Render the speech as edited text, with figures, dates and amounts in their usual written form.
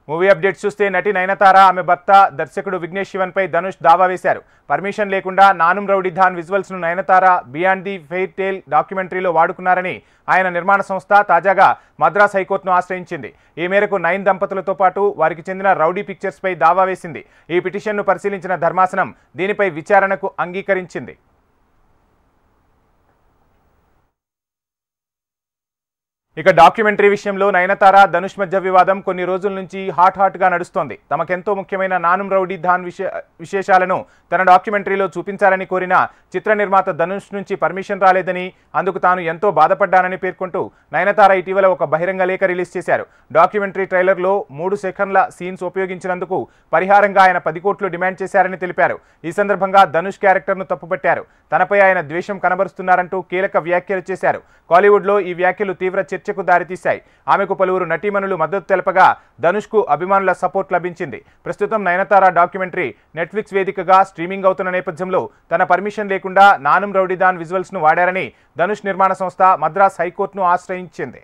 Movie updates చూస్తే నటి నయనతార ఆమె భర్త దర్శకుడు విఘ్నేష్ శివన్పై ధనుష్ దావా వేశారు. పర్మిషన్ లేకుండా నానుం రౌడీ ధాన్ విజువల్స్ను Nayanthara beyond the fairy tale డాక్యుమెంటరీలో వాడుకున్నారని ఆయన నిర్మాణ సంస్థ తాజాగా మద్రాస్ హైకోర్టును ఆశ్రయించింది. ఈ మేరకు నయన్ దంపతులతో పాటు వారికి చెందిన రౌడీ పిక్చర్స్పై దావా వేసింది. ఈ పిటిషన్ను పరిశీలించిన ధర్మాసనం దీనిపై విచారణకు అంగీకరించింది. ఇక డాక్యుమెంటరీ విషయంలో నయనతార ధనుష్ మధ్య వివాదం కొన్ని రోజుల నుంచి హాట్గా నడుస్తోంది. తమకెంతో ముఖ్యమైన నానుం రౌడీ ధాన్ విశేషాలను తన డాక్యుమెంటరీలో చూపించాలని కోరిన చిత్ర నిర్మాత ధనుష్ నుంచి పర్మిషన్ రాలేదని, అందుకు తాను ఎంతో బాధపడ్డానని పేర్కొంటూ నయనతార ఇటీవల ఒక బహిరంగ లేఖ రిలీజ్ చేశారు. డాక్యుమెంటరీ ట్రైలర్లో 3 సెకండ్ల సీన్స్ ఉపయోగించినందుకు పరిహారంగా ఆయన 10 కోట్లు డిమాండ్ చేశారని తెలిపారు. ఈ సందర్భంగా ధనుష్ క్యారెక్టర్ను తప్పుపట్టారు. తనపై ఆయన ద్వేషం కనబరుస్తున్నారంటూ కీలక వ్యాఖ్యలు చేశారు. కాలీవుడ్లో ఈ వ్యాఖ్యలు తీవ్ర చర్చకు దారితీశాయి. ఆమెకు పలువురు నటీమణులు మద్దతు తెలపగా ధనుష్కు అభిమానుల సపోర్ట్ లభించింది. ప్రస్తుతం నయనతార డాక్యుమెంటరీ నెట్ఫ్లిక్స్ వేదికగా స్ట్రీమింగ్ అవుతున్న నేపథ్యంలో తన పర్మిషన్ లేకుండా నానుం రౌడీ ధాన్ విజువల్స్ను వాడారని ధనుష్ నిర్మాణ సంస్థ మద్రాస్ హైకోర్టును ఆశ్రయించింది.